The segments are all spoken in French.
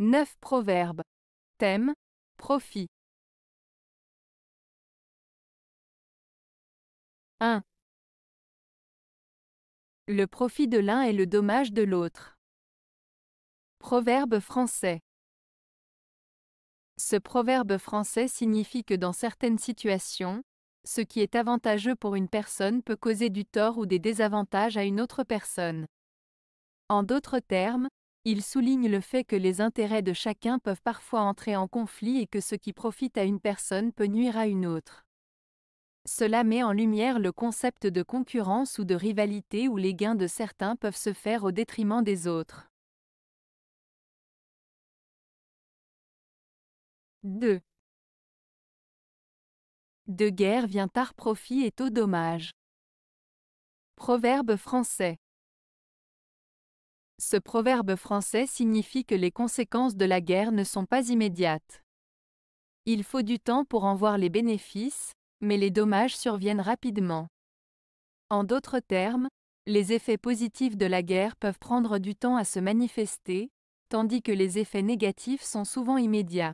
9 proverbes. Thème, profit. 1. Le profit de l'un est le dommage de l'autre. Proverbe français. Ce proverbe français signifie que dans certaines situations, ce qui est avantageux pour une personne peut causer du tort ou des désavantages à une autre personne. En d'autres termes, il souligne le fait que les intérêts de chacun peuvent parfois entrer en conflit et que ce qui profite à une personne peut nuire à une autre. Cela met en lumière le concept de concurrence ou de rivalité où les gains de certains peuvent se faire au détriment des autres. 2. De guerre vient tard profit et tôt dommage. Proverbe français. Ce proverbe français signifie que les conséquences de la guerre ne sont pas immédiates. Il faut du temps pour en voir les bénéfices, mais les dommages surviennent rapidement. En d'autres termes, les effets positifs de la guerre peuvent prendre du temps à se manifester, tandis que les effets négatifs sont souvent immédiats.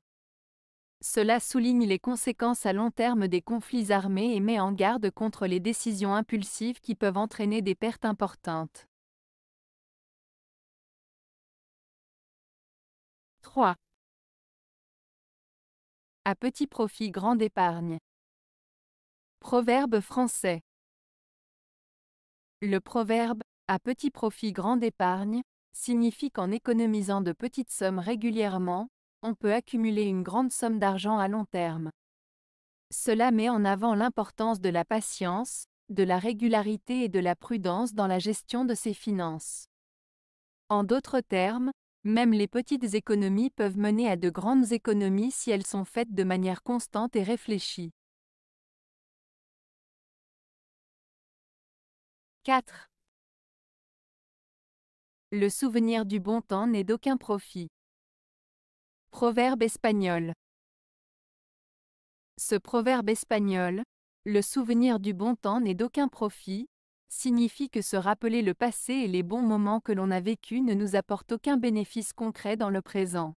Cela souligne les conséquences à long terme des conflits armés et met en garde contre les décisions impulsives qui peuvent entraîner des pertes importantes. 3. À petit profit, grande épargne. Proverbe français. Le proverbe « à petit profit, grande épargne » signifie qu'en économisant de petites sommes régulièrement, on peut accumuler une grande somme d'argent à long terme. Cela met en avant l'importance de la patience, de la régularité et de la prudence dans la gestion de ses finances. En d'autres termes, même les petites économies peuvent mener à de grandes économies si elles sont faites de manière constante et réfléchie. 4. Le souvenir du bon temps n'est d'aucun profit. Proverbe espagnol. Ce proverbe espagnol, le souvenir du bon temps n'est d'aucun profit, signifie que se rappeler le passé et les bons moments que l'on a vécus ne nous apporte aucun bénéfice concret dans le présent.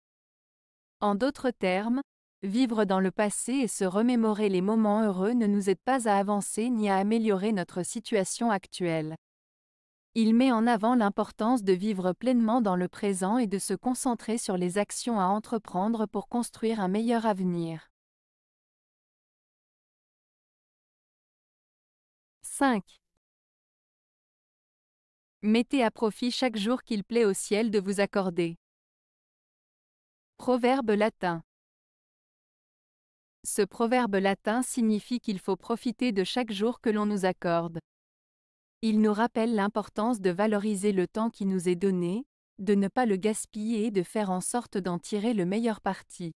En d'autres termes, vivre dans le passé et se remémorer les moments heureux ne nous aide pas à avancer ni à améliorer notre situation actuelle. Il met en avant l'importance de vivre pleinement dans le présent et de se concentrer sur les actions à entreprendre pour construire un meilleur avenir. 5. Mettez à profit chaque jour qu'il plaît au ciel de vous accorder. Proverbe latin. Ce proverbe latin signifie qu'il faut profiter de chaque jour que l'on nous accorde. Il nous rappelle l'importance de valoriser le temps qui nous est donné, de ne pas le gaspiller et de faire en sorte d'en tirer le meilleur parti.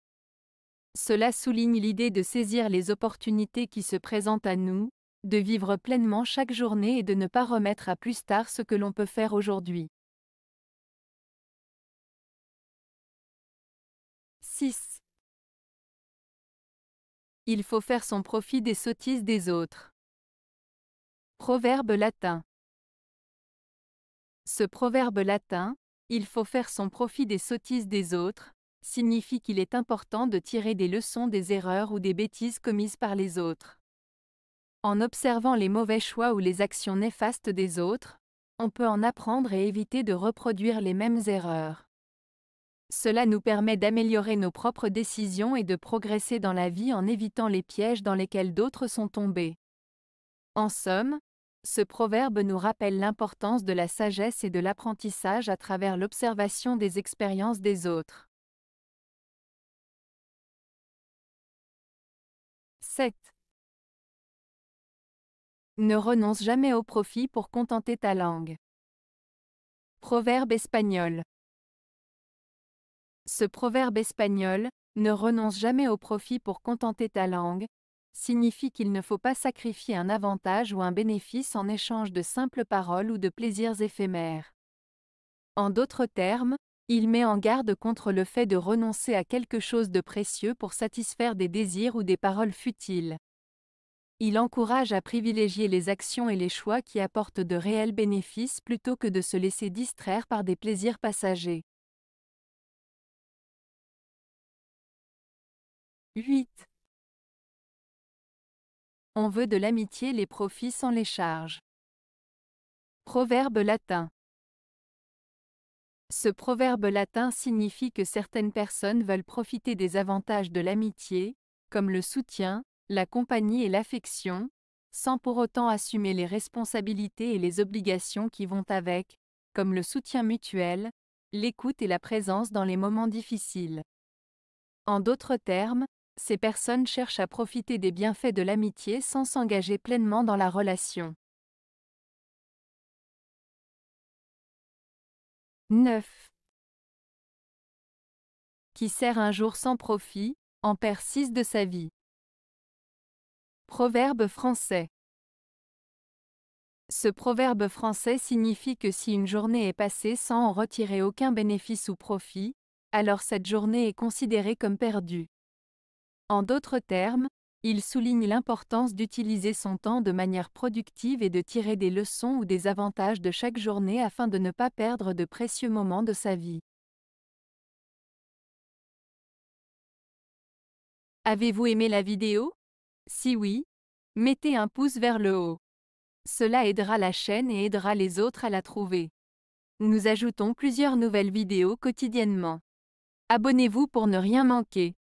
Cela souligne l'idée de saisir les opportunités qui se présentent à nous, de vivre pleinement chaque journée et de ne pas remettre à plus tard ce que l'on peut faire aujourd'hui. 6. Il faut faire son profit des sottises des autres. Proverbe latin. Ce proverbe latin, il faut faire son profit des sottises des autres, signifie qu'il est important de tirer des leçons des erreurs ou des bêtises commises par les autres. En observant les mauvais choix ou les actions néfastes des autres, on peut en apprendre et éviter de reproduire les mêmes erreurs. Cela nous permet d'améliorer nos propres décisions et de progresser dans la vie en évitant les pièges dans lesquels d'autres sont tombés. En somme, ce proverbe nous rappelle l'importance de la sagesse et de l'apprentissage à travers l'observation des expériences des autres. 7. Ne renonce jamais au profit pour contenter ta langue. Proverbe espagnol. Ce proverbe espagnol, ne renonce jamais au profit pour contenter ta langue, signifie qu'il ne faut pas sacrifier un avantage ou un bénéfice en échange de simples paroles ou de plaisirs éphémères. En d'autres termes, il met en garde contre le fait de renoncer à quelque chose de précieux pour satisfaire des désirs ou des paroles futiles. Il encourage à privilégier les actions et les choix qui apportent de réels bénéfices plutôt que de se laisser distraire par des plaisirs passagers. 8. On veut de l'amitié les profits sans les charges. Proverbe latin. Ce proverbe latin signifie que certaines personnes veulent profiter des avantages de l'amitié, comme le soutien, la compagnie et l'affection, sans pour autant assumer les responsabilités et les obligations qui vont avec, comme le soutien mutuel, l'écoute et la présence dans les moments difficiles. En d'autres termes, ces personnes cherchent à profiter des bienfaits de l'amitié sans s'engager pleinement dans la relation. 9. Qui sert un jour sans profit, en perd 6 de sa vie. Proverbe français. Ce proverbe français signifie que si une journée est passée sans en retirer aucun bénéfice ou profit, alors cette journée est considérée comme perdue. En d'autres termes, il souligne l'importance d'utiliser son temps de manière productive et de tirer des leçons ou des avantages de chaque journée afin de ne pas perdre de précieux moments de sa vie. Avez-vous aimé la vidéo? Si oui, mettez un pouce vers le haut. Cela aidera la chaîne et aidera les autres à la trouver. Nous ajoutons plusieurs nouvelles vidéos quotidiennement. Abonnez-vous pour ne rien manquer.